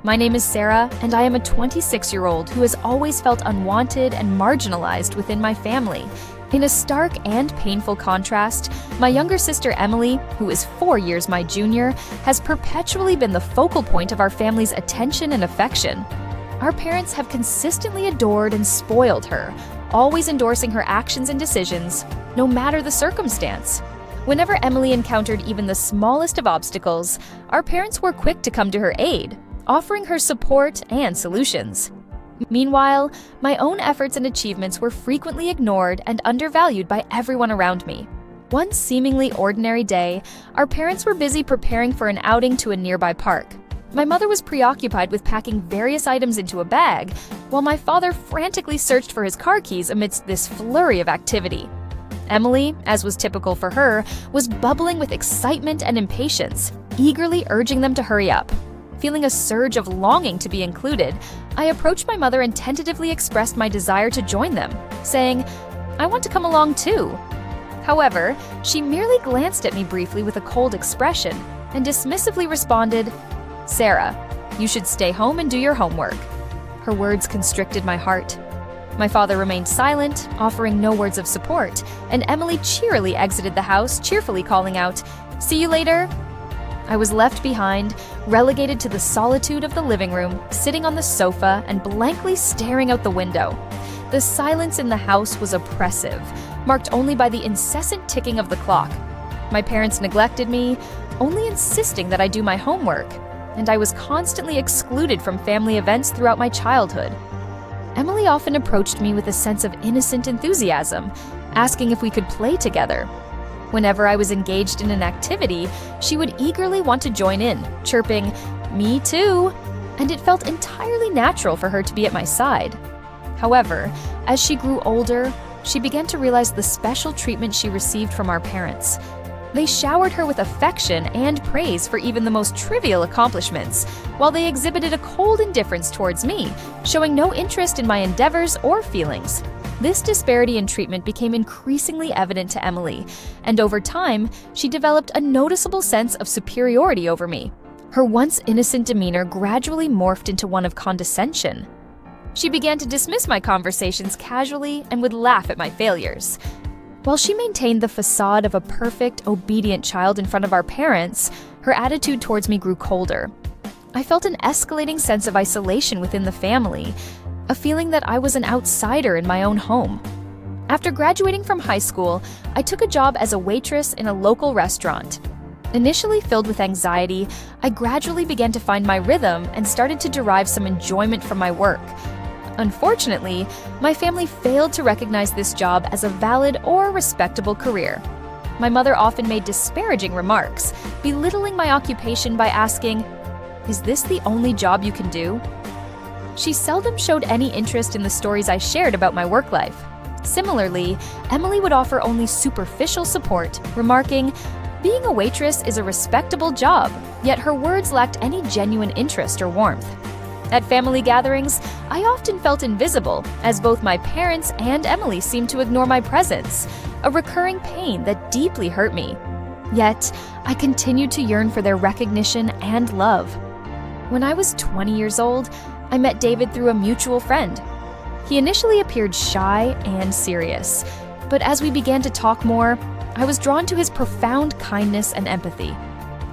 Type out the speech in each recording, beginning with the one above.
My name is Sarah, and I am a 26-year-old who has always felt unwanted and marginalized within my family. In a stark and painful contrast, my younger sister Emily, who is 4 years my junior, has perpetually been the focal point of our family's attention and affection. Our parents have consistently adored and spoiled her, always endorsing her actions and decisions, no matter the circumstance. Whenever Emily encountered even the smallest of obstacles, our parents were quick to come to her aid, offering her support and solutions. Meanwhile, my own efforts and achievements were frequently ignored and undervalued by everyone around me. One seemingly ordinary day, our parents were busy preparing for an outing to a nearby park. My mother was preoccupied with packing various items into a bag, while my father frantically searched for his car keys amidst this flurry of activity. Emily, as was typical for her, was bubbling with excitement and impatience, eagerly urging them to hurry up. Feeling a surge of longing to be included, I approached my mother and tentatively expressed my desire to join them, saying, "I want to come along too." However, she merely glanced at me briefly with a cold expression and dismissively responded, "Sarah, you should stay home and do your homework." Her words constricted my heart. My father remained silent, offering no words of support, and Emily cheerily exited the house, cheerfully calling out, "See you later." I was left behind, relegated to the solitude of the living room, sitting on the sofa and blankly staring out the window. The silence in the house was oppressive, marked only by the incessant ticking of the clock. My parents neglected me, only insisting that I do my homework, and I was constantly excluded from family events throughout my childhood. Emily often approached me with a sense of innocent enthusiasm, asking if we could play together. Whenever I was engaged in an activity, she would eagerly want to join in, chirping, "Me too," and it felt entirely natural for her to be at my side. However, as she grew older, she began to realize the special treatment she received from our parents. They showered her with affection and praise for even the most trivial accomplishments, while they exhibited a cold indifference towards me, showing no interest in my endeavors or feelings. This disparity in treatment became increasingly evident to Emily, and over time, she developed a noticeable sense of superiority over me. Her once innocent demeanor gradually morphed into one of condescension. She began to dismiss my conversations casually and would laugh at my failures. While she maintained the facade of a perfect, obedient child in front of our parents, her attitude towards me grew colder. I felt an escalating sense of isolation within the family, a feeling that I was an outsider in my own home. After graduating from high school, I took a job as a waitress in a local restaurant. Initially filled with anxiety, I gradually began to find my rhythm and started to derive some enjoyment from my work. Unfortunately, my family failed to recognize this job as a valid or respectable career. My mother often made disparaging remarks, belittling my occupation by asking, "Is this the only job you can do?" She seldom showed any interest in the stories I shared about my work life. Similarly, Emily would offer only superficial support, remarking, "Being a waitress is a respectable job," yet her words lacked any genuine interest or warmth. At family gatherings, I often felt invisible, as both my parents and Emily seemed to ignore my presence, a recurring pain that deeply hurt me. Yet, I continued to yearn for their recognition and love. When I was 20 years old, I met David through a mutual friend. He initially appeared shy and serious, but as we began to talk more, I was drawn to his profound kindness and empathy.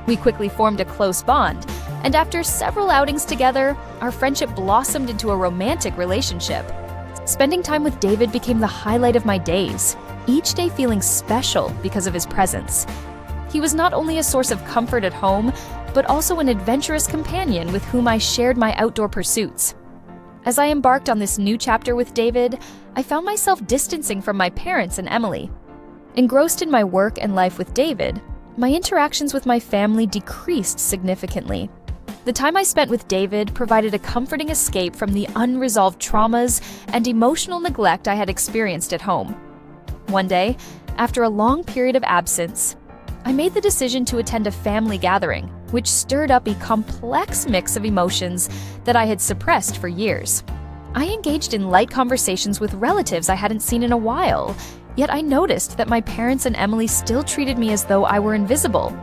We quickly formed a close bond, and after several outings together, our friendship blossomed into a romantic relationship. Spending time with David became the highlight of my days, each day feeling special because of his presence. He was not only a source of comfort at home, but also an adventurous companion with whom I shared my outdoor pursuits. As I embarked on this new chapter with David, I found myself distancing from my parents and Emily. Engrossed in my work and life with David, my interactions with my family decreased significantly. The time I spent with David provided a comforting escape from the unresolved traumas and emotional neglect I had experienced at home. One day, after a long period of absence, I made the decision to attend a family gathering, which stirred up a complex mix of emotions that I had suppressed for years. I engaged in light conversations with relatives I hadn't seen in a while, yet I noticed that my parents and Emily still treated me as though I were invisible.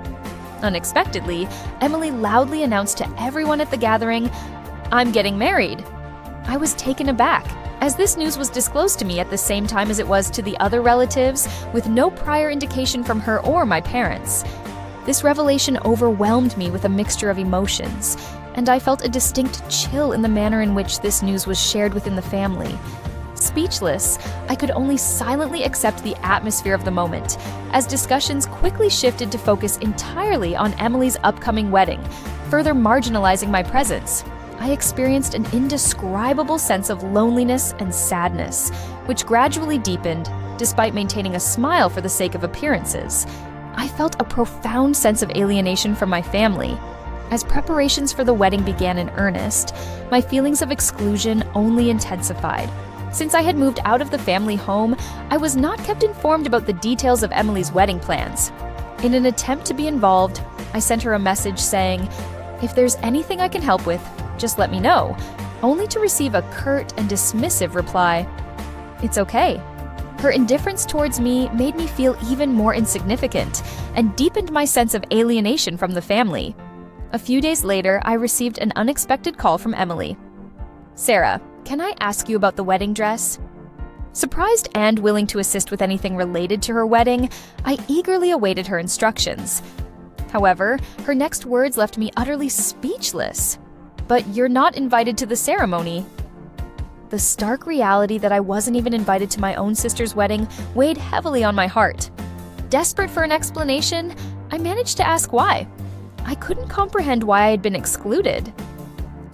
Unexpectedly, Emily loudly announced to everyone at the gathering, "I'm getting married." I was taken aback, as this news was disclosed to me at the same time as it was to the other relatives, with no prior indication from her or my parents. This revelation overwhelmed me with a mixture of emotions, and I felt a distinct chill in the manner in which this news was shared within the family. Speechless, I could only silently accept the atmosphere of the moment, as discussions quickly shifted to focus entirely on Emily's upcoming wedding, further marginalizing my presence. I experienced an indescribable sense of loneliness and sadness, which gradually deepened, despite maintaining a smile for the sake of appearances. I felt a profound sense of alienation from my family. As preparations for the wedding began in earnest, my feelings of exclusion only intensified. Since I had moved out of the family home, I was not kept informed about the details of Emily's wedding plans. In an attempt to be involved, I sent her a message saying, "If there's anything I can help with, just let me know," only to receive a curt and dismissive reply, "It's okay." Her indifference towards me made me feel even more insignificant and deepened my sense of alienation from the family. A few days later, I received an unexpected call from Emily. "Sarah, can I ask you about the wedding dress?" Surprised and willing to assist with anything related to her wedding, I eagerly awaited her instructions. However, her next words left me utterly speechless. "But you're not invited to the ceremony." The stark reality that I wasn't even invited to my own sister's wedding weighed heavily on my heart. Desperate for an explanation, I managed to ask why. I couldn't comprehend why I had been excluded.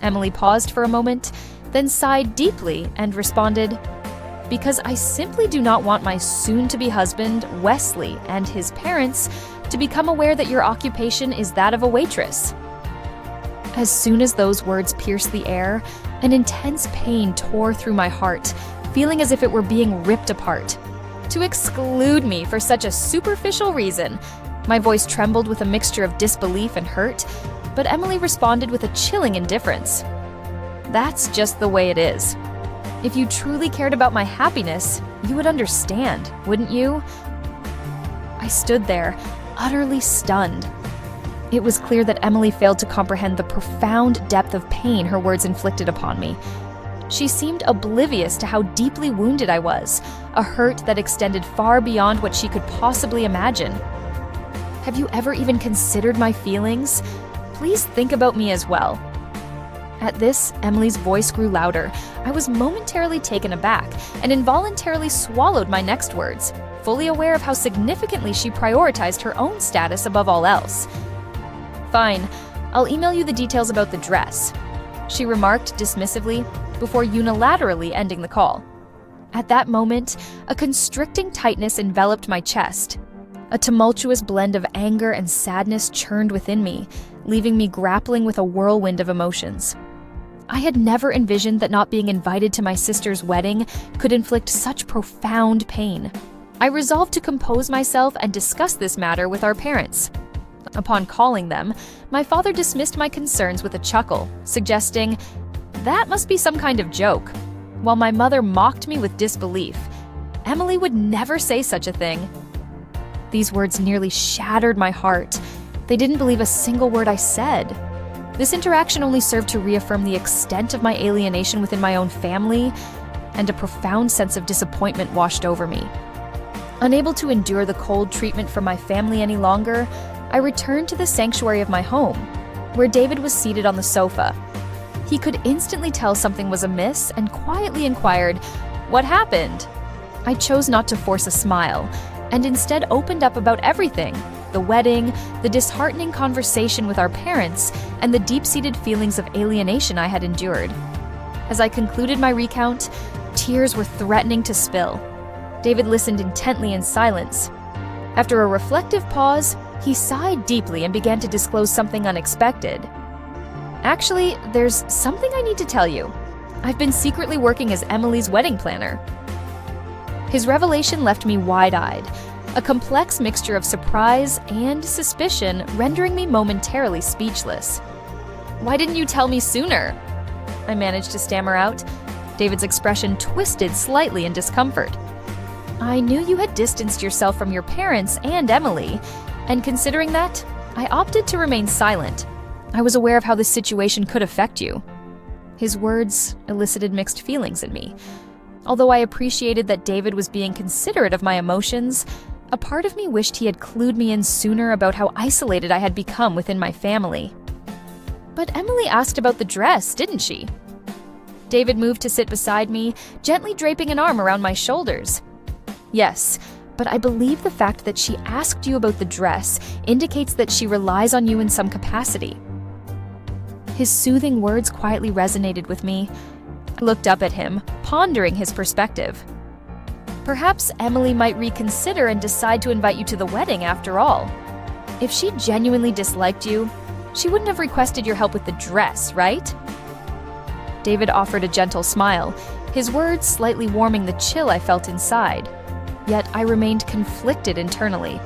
Emily paused for a moment, then sighed deeply and responded, "Because I simply do not want my soon-to-be husband, Wesley, and his parents to become aware that your occupation is that of a waitress." As soon as those words pierced the air, an intense pain tore through my heart, feeling as if it were being ripped apart. To exclude me for such a superficial reason. My voice trembled with a mixture of disbelief and hurt, but Emily responded with a chilling indifference. "That's just the way it is. If you truly cared about my happiness, you would understand, wouldn't you?" I stood there, utterly stunned. It was clear that Emily failed to comprehend the profound depth of pain her words inflicted upon me. She seemed oblivious to how deeply wounded I was, a hurt that extended far beyond what she could possibly imagine. "Have you ever even considered my feelings? Please think about me as well." At this, Emily's voice grew louder. I was momentarily taken aback and involuntarily swallowed my next words, fully aware of how significantly she prioritized her own status above all else. "Fine, I'll email you the details about the dress," she remarked dismissively before unilaterally ending the call. At that moment, a constricting tightness enveloped my chest. A tumultuous blend of anger and sadness churned within me, leaving me grappling with a whirlwind of emotions. I had never envisioned that not being invited to my sister's wedding could inflict such profound pain. I resolved to compose myself and discuss this matter with our parents. Upon calling them, my father dismissed my concerns with a chuckle, suggesting, "That must be some kind of joke," while my mother mocked me with disbelief. Emily would never say such a thing. These words nearly shattered my heart. They didn't believe a single word I said. This interaction only served to reaffirm the extent of my alienation within my own family, and a profound sense of disappointment washed over me. Unable to endure the cold treatment from my family any longer, I returned to the sanctuary of my home, where David was seated on the sofa. He could instantly tell something was amiss and quietly inquired, "What happened?" I chose not to force a smile, and instead opened up about everything: the wedding, the disheartening conversation with our parents, and the deep-seated feelings of alienation I had endured. As I concluded my recount, tears were threatening to spill. David listened intently in silence. After a reflective pause, he sighed deeply and began to disclose something unexpected. "Actually, there's something I need to tell you. I've been secretly working as Emily's wedding planner." His revelation left me wide-eyed, a complex mixture of surprise and suspicion rendering me momentarily speechless. "Why didn't you tell me sooner?" I managed to stammer out. David's expression twisted slightly in discomfort. "I knew you had distanced yourself from your parents and Emily, and considering that, I opted to remain silent. I was aware of how this situation could affect you. His words elicited mixed feelings in me. Although I appreciated that David was being considerate of my emotions, a part of me wished he had clued me in sooner about how isolated I had become within my family. But Emily asked about the dress, didn't she? David moved to sit beside me, gently draping an arm around my shoulders. Yes, but I believe the fact that she asked you about the dress indicates that she relies on you in some capacity. His soothing words quietly resonated with me. I looked up at him, pondering his perspective. Perhaps Emily might reconsider and decide to invite you to the wedding after all. If she genuinely disliked you, she wouldn't have requested your help with the dress, right? David offered a gentle smile, his words slightly warming the chill I felt inside. Yet I remained conflicted internally.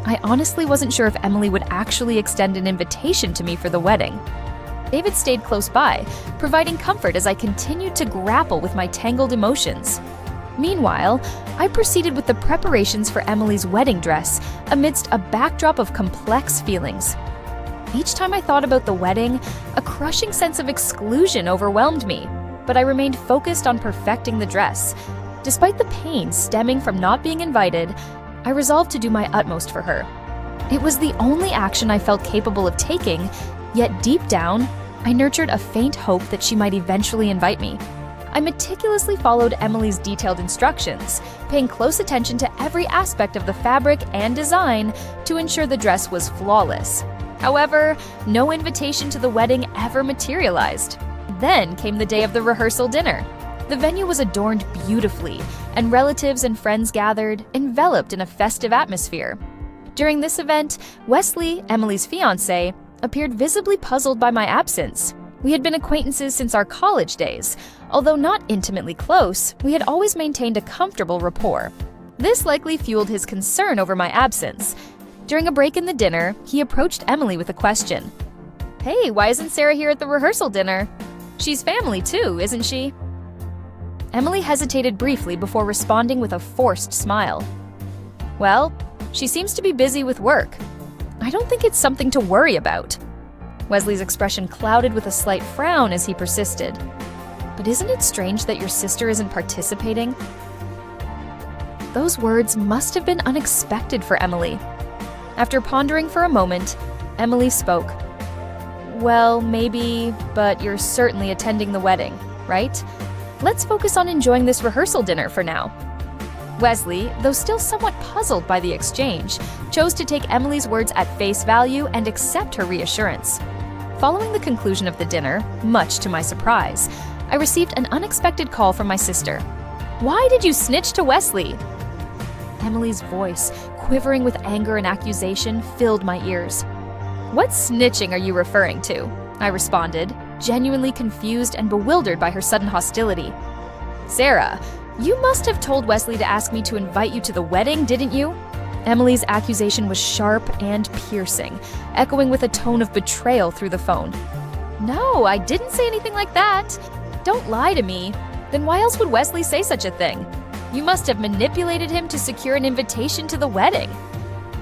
I honestly wasn't sure if Emily would actually extend an invitation to me for the wedding. David stayed close by, providing comfort as I continued to grapple with my tangled emotions. Meanwhile, I proceeded with the preparations for Emily's wedding dress amidst a backdrop of complex feelings. Each time I thought about the wedding, a crushing sense of exclusion overwhelmed me, but I remained focused on perfecting the dress. Despite the pain stemming from not being invited, I resolved to do my utmost for her. It was the only action I felt capable of taking, yet deep down, I nurtured a faint hope that she might eventually invite me. I meticulously followed Emily's detailed instructions, paying close attention to every aspect of the fabric and design to ensure the dress was flawless. However, no invitation to the wedding ever materialized. Then came the day of the rehearsal dinner. The venue was adorned beautifully, and relatives and friends gathered, enveloped in a festive atmosphere. During this event, Wesley, Emily's fiancé, appeared visibly puzzled by my absence. We had been acquaintances since our college days. Although not intimately close, we had always maintained a comfortable rapport. This likely fueled his concern over my absence. During a break in the dinner, he approached Emily with a question. "Hey, why isn't Sarah here at the rehearsal dinner? She's family too, isn't she?" Emily hesitated briefly before responding with a forced smile. "Well, she seems to be busy with work. I don't think it's something to worry about." Wesley's expression clouded with a slight frown as he persisted. "But isn't it strange that your sister isn't participating?" Those words must have been unexpected for Emily. After pondering for a moment, Emily spoke. "Well, maybe, but you're certainly attending the wedding, right? Let's focus on enjoying this rehearsal dinner for now." Wesley, though still somewhat puzzled by the exchange, chose to take Emily's words at face value and accept her reassurance. Following the conclusion of the dinner, much to my surprise, I received an unexpected call from my sister. "Why did you snitch to Wesley?" Emily's voice, quivering with anger and accusation, filled my ears. "What snitching are you referring to?" I responded, genuinely confused and bewildered by her sudden hostility. "Sarah, you must have told Wesley to ask me to invite you to the wedding, didn't you?" Emily's accusation was sharp and piercing, echoing with a tone of betrayal through the phone. "No, I didn't say anything like that. Don't lie to me. Then why else would Wesley say such a thing? You must have manipulated him to secure an invitation to the wedding."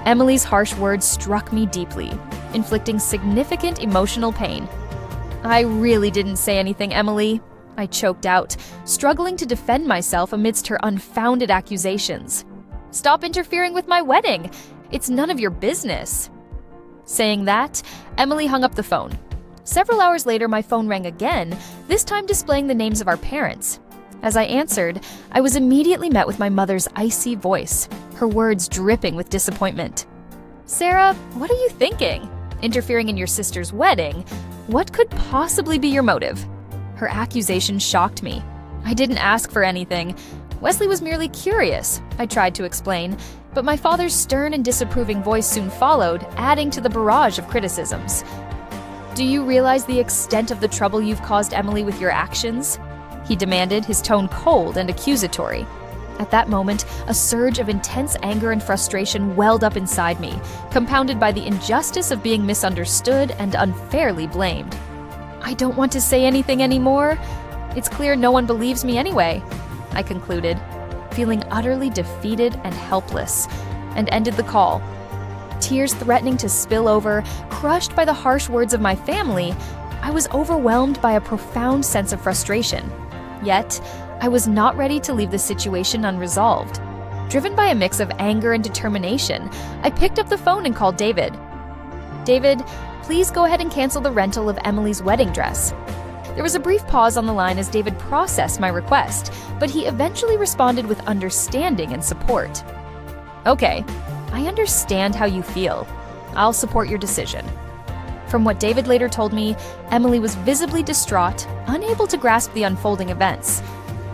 Emily's harsh words struck me deeply, inflicting significant emotional pain. "I really didn't say anything, Emily," I choked out, struggling to defend myself amidst her unfounded accusations. "Stop interfering with my wedding. It's none of your business." Saying that, Emily hung up the phone. Several hours later, my phone rang again, this time displaying the names of our parents. As I answered, I was immediately met with my mother's icy voice, her words dripping with disappointment. "Sarah, what are you thinking? Interfering in your sister's wedding? What could possibly be your motive?" Her accusation shocked me. "I didn't ask for anything. Wesley was merely curious," I tried to explain, but my father's stern and disapproving voice soon followed, adding to the barrage of criticisms. "Do you realize the extent of the trouble you've caused Emily with your actions?" he demanded, his tone cold and accusatory. At that moment, a surge of intense anger and frustration welled up inside me, compounded by the injustice of being misunderstood and unfairly blamed. "I don't want to say anything anymore. It's clear no one believes me anyway," I concluded, feeling utterly defeated and helpless, and ended the call. tears threatening to spill over, crushed by the harsh words of my family, I was overwhelmed by a profound sense of frustration. Yet, I was not ready to leave the situation unresolved. Driven by a mix of anger and determination, I picked up the phone and called David. "David, please go ahead and cancel the rental of Emily's wedding dress." There was a brief pause on the line as David processed my request, but he eventually responded with understanding and support. "Okay, I understand how you feel. I'll support your decision." From what David later told me, Emily was visibly distraught, unable to grasp the unfolding events.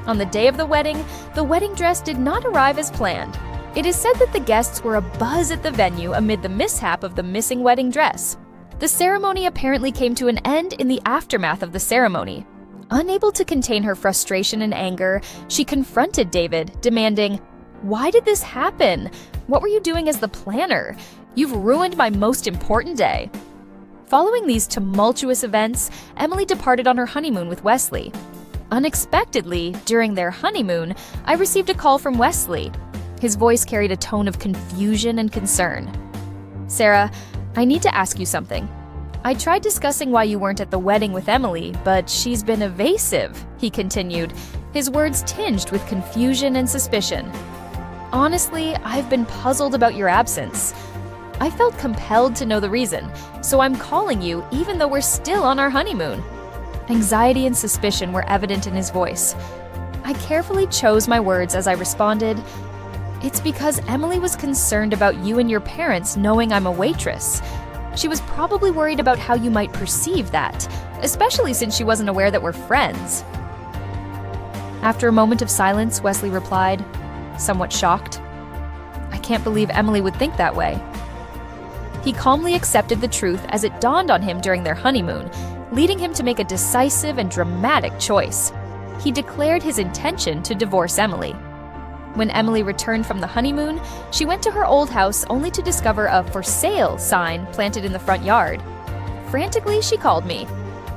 On the day of the wedding dress did not arrive as planned. It is said that the guests were abuzz at the venue amid the mishap of the missing wedding dress. The ceremony apparently came to an end in the aftermath of the ceremony. Unable to contain her frustration and anger, she confronted David, demanding, "Why did this happen? What were you doing as the planner? You've ruined my most important day." Following these tumultuous events, Emily departed on her honeymoon with Wesley. Unexpectedly, during their honeymoon, I received a call from Wesley. His voice carried a tone of confusion and concern. "Sarah, I need to ask you something. I tried discussing why you weren't at the wedding with Emily, but she's been evasive," he continued, his words tinged with confusion and suspicion. "Honestly, I've been puzzled about your absence. I felt compelled to know the reason, so I'm calling you even though we're still on our honeymoon." Anxiety and suspicion were evident in his voice. I carefully chose my words as I responded, "It's because Emily was concerned about you and your parents knowing I'm a waitress. She was probably worried about how you might perceive that, especially since she wasn't aware that we're friends." After a moment of silence, Wesley replied, somewhat shocked, "I can't believe Emily would think that way." He calmly accepted the truth as it dawned on him during their honeymoon, leading him to make a decisive and dramatic choice. He declared his intention to divorce Emily. When Emily returned from the honeymoon, she went to her old house only to discover a "for sale" sign planted in the front yard. Frantically, she called me.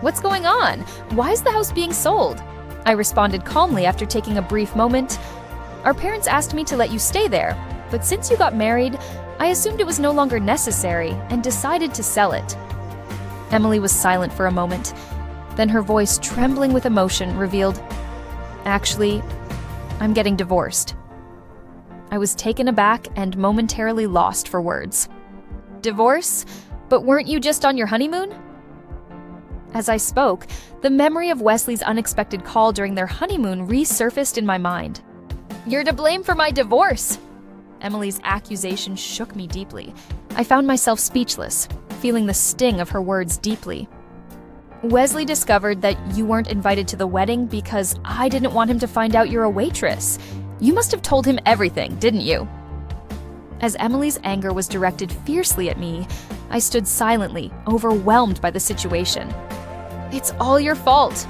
"What's going on? Why is the house being sold?" I responded calmly after taking a brief moment. "Our parents asked me to let you stay there, but since you got married, I assumed it was no longer necessary and decided to sell it." Emily was silent for a moment. Then her voice, trembling with emotion, revealed, "Actually, I'm getting divorced." I was taken aback and momentarily lost for words. "Divorce? But weren't you just on your honeymoon?" As I spoke, the memory of Wesley's unexpected call during their honeymoon resurfaced in my mind. "You're to blame for my divorce!" Emily's accusation shook me deeply. I found myself speechless, feeling the sting of her words deeply. "Wesley discovered that you weren't invited to the wedding because I didn't want him to find out you're a waitress. You must have told him everything, didn't you?" As Emily's anger was directed fiercely at me, I stood silently, overwhelmed by the situation. "It's all your fault,"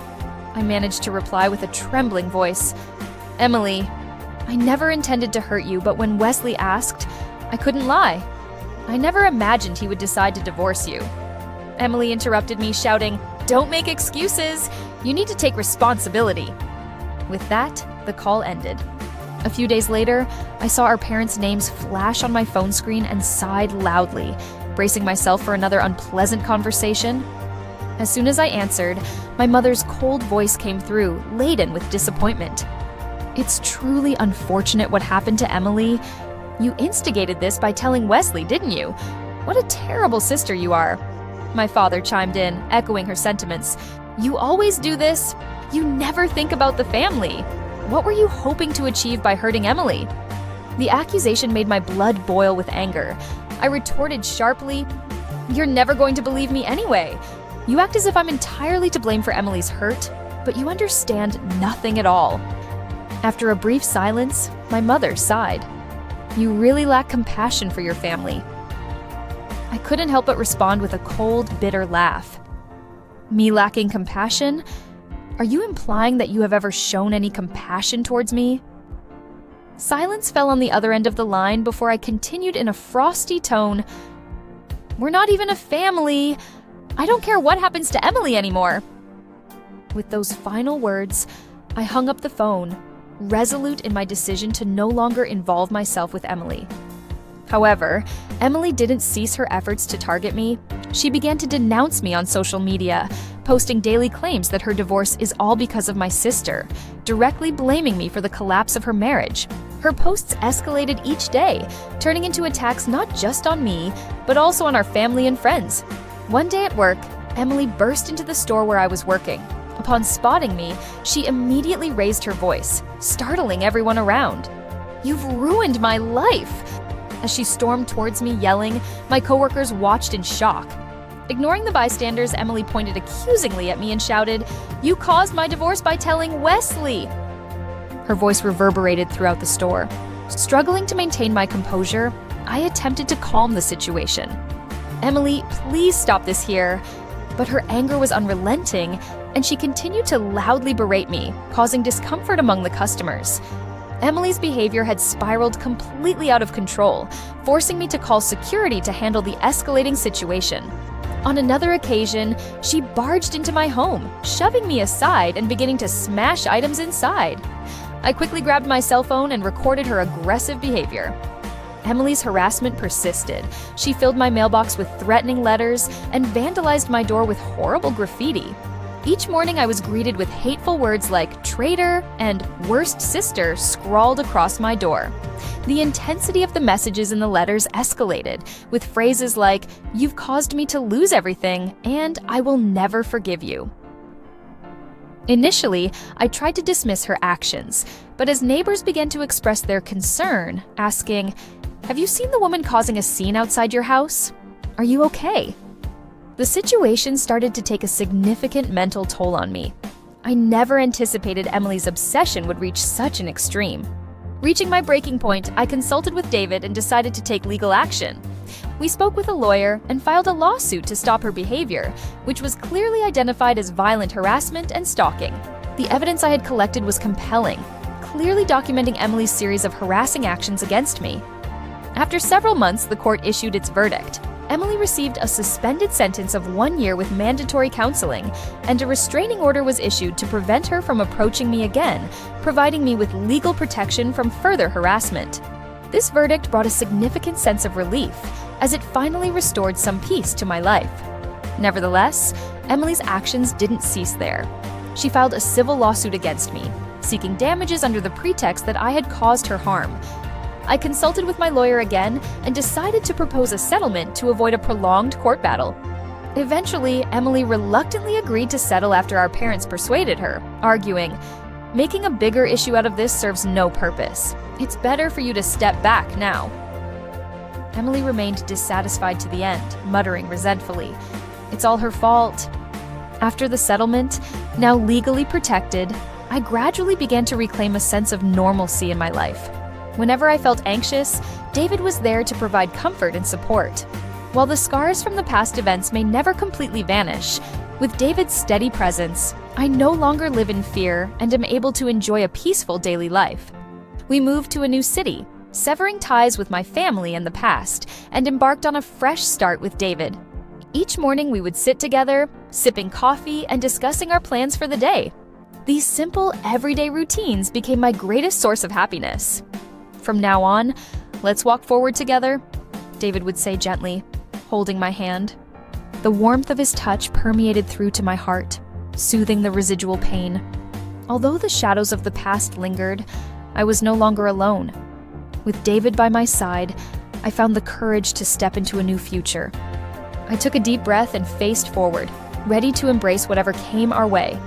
I managed to reply with a trembling voice. "Emily, I never intended to hurt you, but when Wesley asked, I couldn't lie. I never imagined he would decide to divorce you." Emily interrupted me, shouting, "Don't make excuses! You need to take responsibility." With that, the call ended. A few days later, I saw our parents' names flash on my phone screen and sighed loudly, bracing myself for another unpleasant conversation. As soon as I answered, my mother's cold voice came through, laden with disappointment. "It's truly unfortunate what happened to Emily. You instigated this by telling Wesley, didn't you? What a terrible sister you are." My father chimed in, echoing her sentiments. "You always do this. You never think about the family. What were you hoping to achieve by hurting Emily?" The accusation made my blood boil with anger. I retorted sharply, "You're never going to believe me anyway. You act as if I'm entirely to blame for Emily's hurt, but you understand nothing at all." After a brief silence, my mother sighed. "You really lack compassion for your family." I couldn't help but respond with a cold, bitter laugh. "Me lacking compassion? Are you implying that you have ever shown any compassion towards me?" Silence fell on the other end of the line before I continued in a frosty tone, "We're not even a family. I don't care what happens to Emily anymore." With those final words, I hung up the phone, resolute in my decision to no longer involve myself with Emily. However, Emily didn't cease her efforts to target me. She began to denounce me on social media, posting daily claims that her divorce is all because of my sister, directly blaming me for the collapse of her marriage. Her posts escalated each day, turning into attacks not just on me, but also on our family and friends. One day at work, Emily burst into the store where I was working. Upon spotting me, she immediately raised her voice, startling everyone around. "You've ruined my life!" As she stormed towards me yelling, my coworkers watched in shock. Ignoring the bystanders, Emily pointed accusingly at me and shouted, "You caused my divorce by telling Wesley!" Her voice reverberated throughout the store. Struggling to maintain my composure, I attempted to calm the situation. "Emily, please stop this here." But her anger was unrelenting, and she continued to loudly berate me, causing discomfort among the customers. Emily's behavior had spiraled completely out of control, forcing me to call security to handle the escalating situation. On another occasion, she barged into my home, shoving me aside and beginning to smash items inside. I quickly grabbed my cell phone and recorded her aggressive behavior. Emily's harassment persisted. She filled my mailbox with threatening letters and vandalized my door with horrible graffiti. Each morning I was greeted with hateful words like traitor and worst sister scrawled across my door. The intensity of the messages in the letters escalated, with phrases like, "You've caused me to lose everything," and "I will never forgive you." Initially, I tried to dismiss her actions, but as neighbors began to express their concern, asking, "Have you seen the woman causing a scene outside your house? Are you okay?" The situation started to take a significant mental toll on me. I never anticipated Emily's obsession would reach such an extreme. Reaching my breaking point, I consulted with David and decided to take legal action. We spoke with a lawyer and filed a lawsuit to stop her behavior, which was clearly identified as violent harassment and stalking. The evidence I had collected was compelling, clearly documenting Emily's series of harassing actions against me. After several months, the court issued its verdict. Emily received a suspended sentence of 1 year with mandatory counseling, and a restraining order was issued to prevent her from approaching me again, providing me with legal protection from further harassment. This verdict brought a significant sense of relief, as it finally restored some peace to my life. Nevertheless, Emily's actions didn't cease there. She filed a civil lawsuit against me, seeking damages under the pretext that I had caused her harm. I consulted with my lawyer again and decided to propose a settlement to avoid a prolonged court battle. Eventually, Emily reluctantly agreed to settle after our parents persuaded her, arguing, "Making a bigger issue out of this serves no purpose. It's better for you to step back now." Emily remained dissatisfied to the end, muttering resentfully, "It's all her fault." After the settlement, now legally protected, I gradually began to reclaim a sense of normalcy in my life. Whenever I felt anxious, David was there to provide comfort and support. While the scars from the past events may never completely vanish, with David's steady presence, I no longer live in fear and am able to enjoy a peaceful daily life. We moved to a new city, severing ties with my family in the past, and embarked on a fresh start with David. Each morning we would sit together, sipping coffee and discussing our plans for the day. These simple, everyday routines became my greatest source of happiness. "From now on, let's walk forward together," David would say gently, holding my hand. The warmth of his touch permeated through to my heart, soothing the residual pain. Although the shadows of the past lingered, I was no longer alone. With David by my side, I found the courage to step into a new future. I took a deep breath and faced forward, ready to embrace whatever came our way.